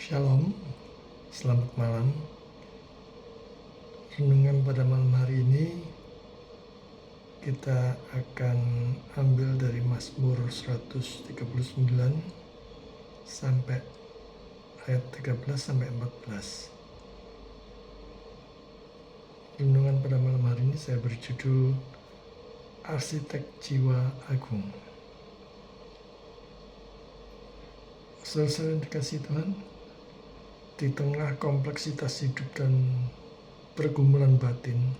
Shalom, selamat malam. Renungan pada malam hari ini kita akan ambil dari Mazmur 139 sampai ayat 13 sampai 14. Renungan pada malam hari ini saya berjudul Arsitek Jiwa Agung. Saudara-saudara yang dikasihi Tuhan, di tengah kompleksitas hidup dan pergumulan batin,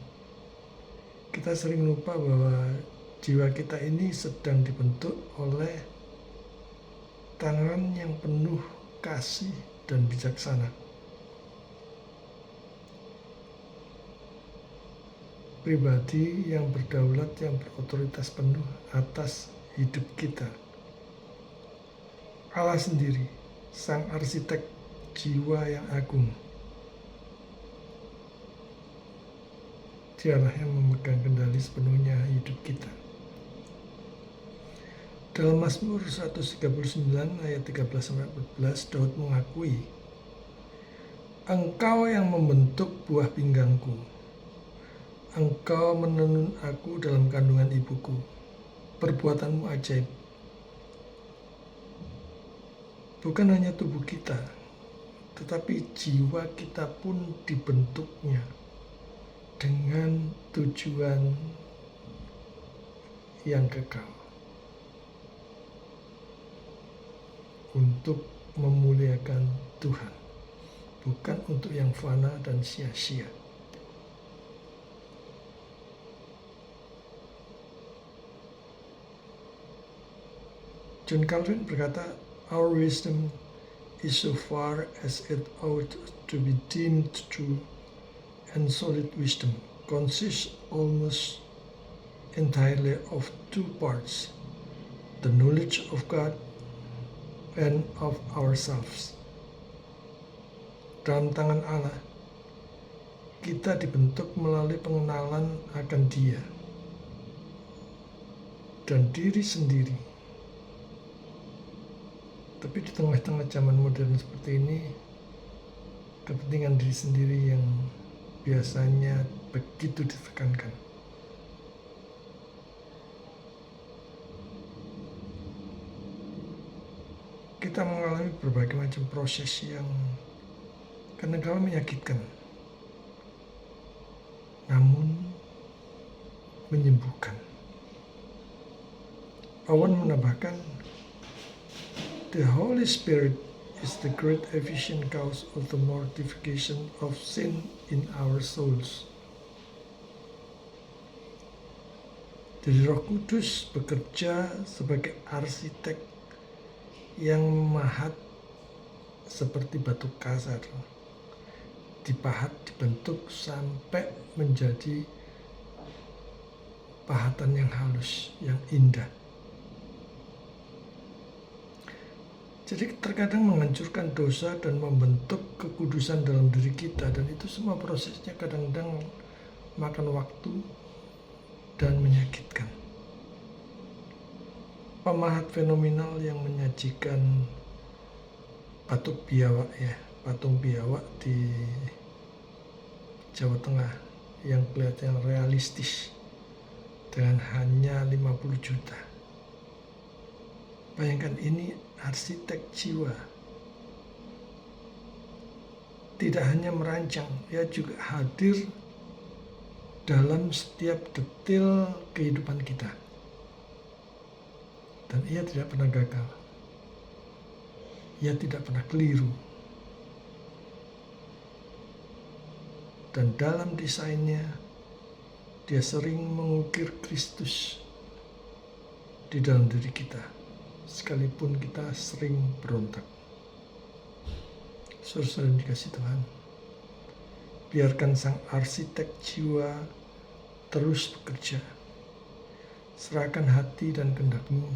kita sering lupa bahwa jiwa kita ini sedang dibentuk oleh tangan yang penuh kasih dan bijaksana. Pribadi yang berdaulat, yang berotoritas penuh atas hidup kita. Allah sendiri, sang arsitek jiwa yang agung. Dialah yang memegang kendali sepenuhnya hidup kita. Dalam Mazmur 139 ayat 13-14, Daud mengakui, Engkau yang membentuk buah pinggangku, Engkau menenun aku dalam kandungan ibuku, perbuatanmu ajaib. Bukan hanya tubuh kita, tetapi jiwa kita pun dibentuknya dengan tujuan yang kekal, untuk memuliakan Tuhan, bukan untuk yang fana dan sia-sia. John Calvin berkata, Our wisdom is so far as it ought to be deemed true and solid wisdom, consists almost entirely of two parts, the knowledge of God and of ourselves. Dalam tangan Allah, kita dibentuk melalui pengenalan akan Dia dan diri sendiri. Tapi di tengah-tengah zaman modern seperti ini, kepentingan diri sendiri yang biasanya begitu ditekankan. Kita mengalami berbagai macam proses yang kadang-kadang menyakitkan, namun menyembuhkan. Owen menambahkan, The Holy Spirit is the great efficient cause of the mortification of sin in our souls. Jadi Roh Kudus bekerja sebagai arsitek yang memahat seperti batu kasar, dipahat, dibentuk sampai menjadi pahatan yang halus, yang indah. Jadi terkadang menghancurkan dosa dan membentuk kekudusan dalam diri kita, dan itu semua prosesnya kadang-kadang makan waktu dan menyakitkan. Pemahat fenomenal yang menyajikan patung biawak di Jawa Tengah yang kelihatan realistis dengan hanya 50 juta. Bayangkan, ini arsitek jiwa. Tidak hanya merancang, ia juga hadir dalam setiap detail kehidupan kita. Dan ia tidak pernah gagal. Ia tidak pernah keliru. Dan dalam desainnya, dia sering mengukir Kristus di dalam diri kita, sekalipun kita sering berontak. Saudara yang dikasihi Tuhan, biarkan sang arsitek jiwa terus bekerja. Serahkan hati dan kehendakmu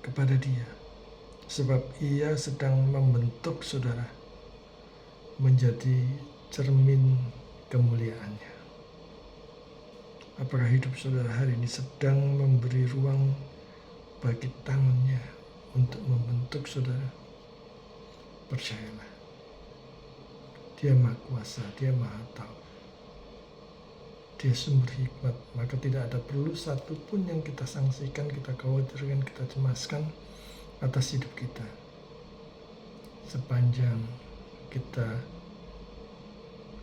kepada Dia, sebab Ia sedang membentuk saudara menjadi cermin kemuliaannya. Apakah hidup saudara hari ini sedang memberi ruang bagi tangannya untuk membentuk saudara? Percayalah, Dia Maha Kuasa, Dia Maha Tahu, Dia sumber hikmat, maka tidak ada perlu satu pun yang kita sangsikan, kita khawatirkan, kita cemaskan atas hidup kita. Sepanjang kita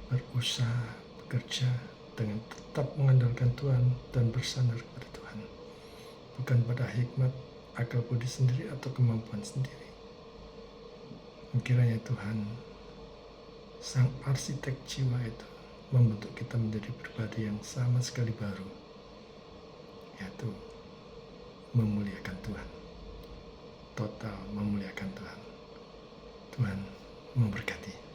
berusaha, bekerja dengan tetap mengandalkan Tuhan dan bersandar kepada Tuhan, bukan pada hikmat, akal budi sendiri atau kemampuan sendiri. Kiranya Tuhan, sang arsitek jiwa itu, membentuk kita menjadi pribadi yang sama sekali baru, yaitu memuliakan Tuhan, total memuliakan Tuhan. Tuhan memberkati.